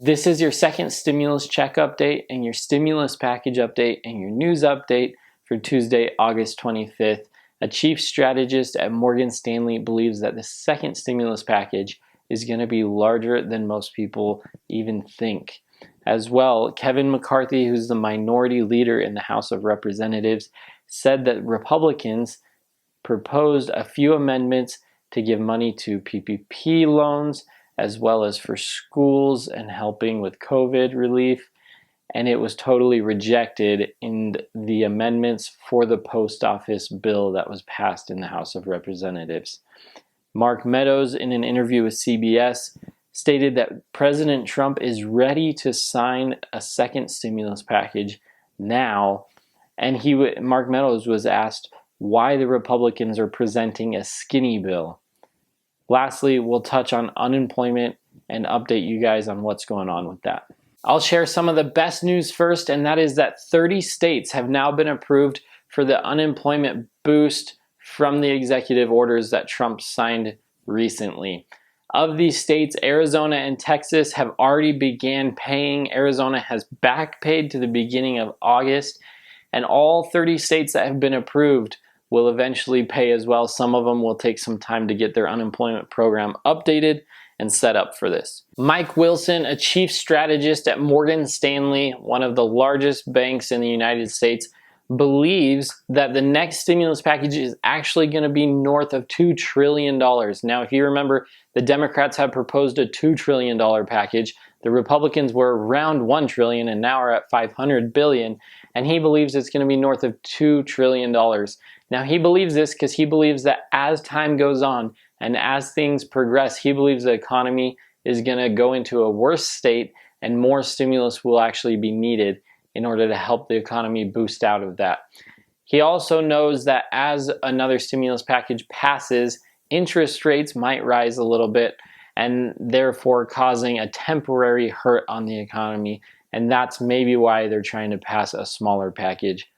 This is your second stimulus check update and your stimulus package update and your news update for Tuesday, August 25th. A chief strategist at Morgan Stanley believes that the second stimulus package is going to be larger than most people even think. As well, Kevin McCarthy, who's the minority leader in the House of Representatives, said that Republicans proposed a few amendments to give money to PPP loans, as well as for schools and helping with COVID relief. And it was totally rejected in the amendments for the post office bill that was passed in the House of Representatives. Mark Meadows, in an interview with CBS, stated that President Trump is ready to sign a second stimulus package now. And Mark Meadows was asked why the Republicans are presenting a skinny bill. Lastly, we'll touch on unemployment and update you guys on what's going on with that. I'll share some of the best news first, and that is that 30 states have now been approved for the unemployment boost from the executive orders that Trump signed recently. Of these states, Arizona and Texas have already began paying. Arizona has back paid to the beginning of August, and all 30 states that have been approved will eventually pay as well. Some of them will take some time to get their unemployment program updated and set up for this. Mike Wilson, a chief strategist at Morgan Stanley, one of the largest banks in the United States, believes that the next stimulus package is actually going to be north of $2 trillion. Now, if you remember, the Democrats have proposed a $2 trillion package. The Republicans were around $1 trillion and now are at $500 billion. And he believes it's going to be north of $2 trillion. Now, he believes this because he believes that as time goes on and as things progress, he believes the economy is going to go into a worse state and more stimulus will actually be needed in order to help the economy boost out of that. He also knows that as another stimulus package passes, interest rates might rise a little bit and therefore causing a temporary hurt on the economy. And that's maybe why they're trying to pass a smaller package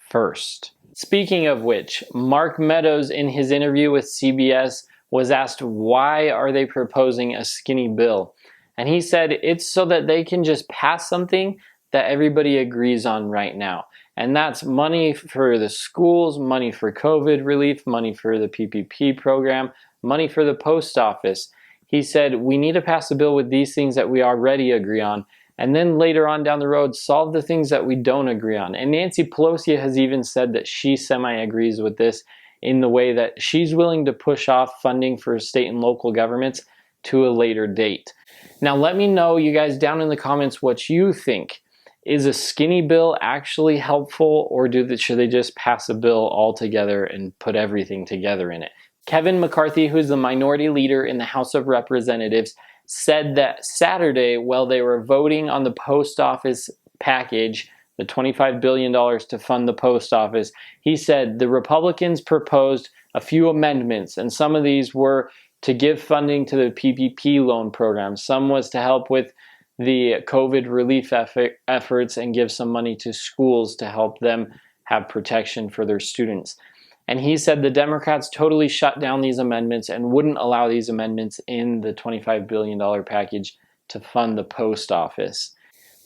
first. Speaking of which, Mark Meadows in his interview with CBS was asked why are they proposing a skinny bill? And he said it's so that they can just pass something that everybody agrees on right now. And that's money for the schools, money for COVID relief, money for the PPP program, money for the post office. He said we need to pass a bill with these things that we already agree on, and then later on down the road solve the things that we don't agree on. And Nancy Pelosi has even said that she semi-agrees with this in the way that she's willing to push off funding for state and local governments to a later date. Now let me know, you guys, down in the comments what you think. Is a skinny bill actually helpful, or should they just pass a bill altogether and put everything together in it? Kevin McCarthy, who's the minority leader in the House of Representatives, said that Saturday, while they were voting on the post office package, the $25 billion to fund the post office, he said the Republicans proposed a few amendments, and some of these were to give funding to the PPP loan program. Some was to help with the COVID relief efforts and give some money to schools to help them have protection for their students. And he said the Democrats totally shut down these amendments and wouldn't allow these amendments in the $25 billion package to fund the post office.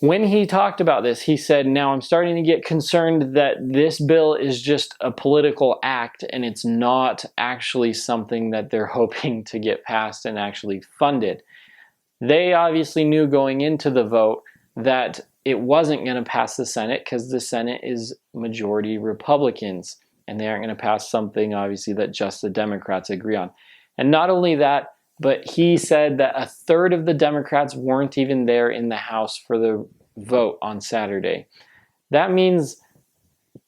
When he talked about this, he said, now I'm starting to get concerned that this bill is just a political act and it's not actually something that they're hoping to get passed and actually funded. They obviously knew going into the vote that it wasn't going to pass the Senate because the Senate is majority Republicans and they aren't going to pass something obviously that just the Democrats agree on. And not only that, but he said that a third of the Democrats weren't even there in the House for the vote on Saturday. That means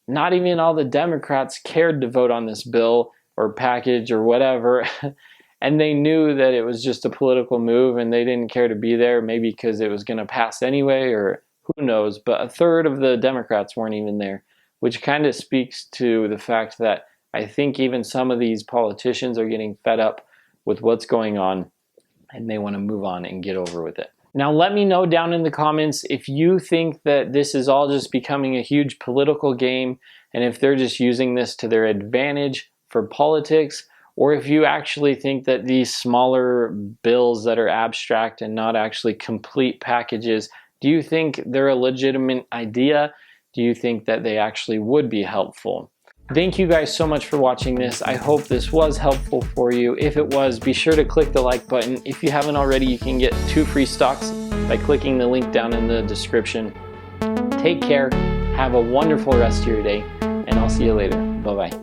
not even all the Democrats cared to vote on this bill or package or whatever. And they knew that it was just a political move and they didn't care to be there, maybe because it was going to pass anyway, or who knows. But a third of the Democrats weren't even there, which kind of speaks to the fact that I think even some of these politicians are getting fed up with what's going on and they want to move on and get over with it. Now, let me know down in the comments if you think that this is all just becoming a huge political game and if they're just using this to their advantage for politics, or if you actually think that these smaller bills that are abstract and not actually complete packages, do you think they're a legitimate idea? Do you think that they actually would be helpful? Thank you guys so much for watching this. I hope this was helpful for you. If it was, be sure to click the like button. If you haven't already, you can get 2 free stocks by clicking the link down in the description. Take care, have a wonderful rest of your day, and I'll see you later. Bye-bye.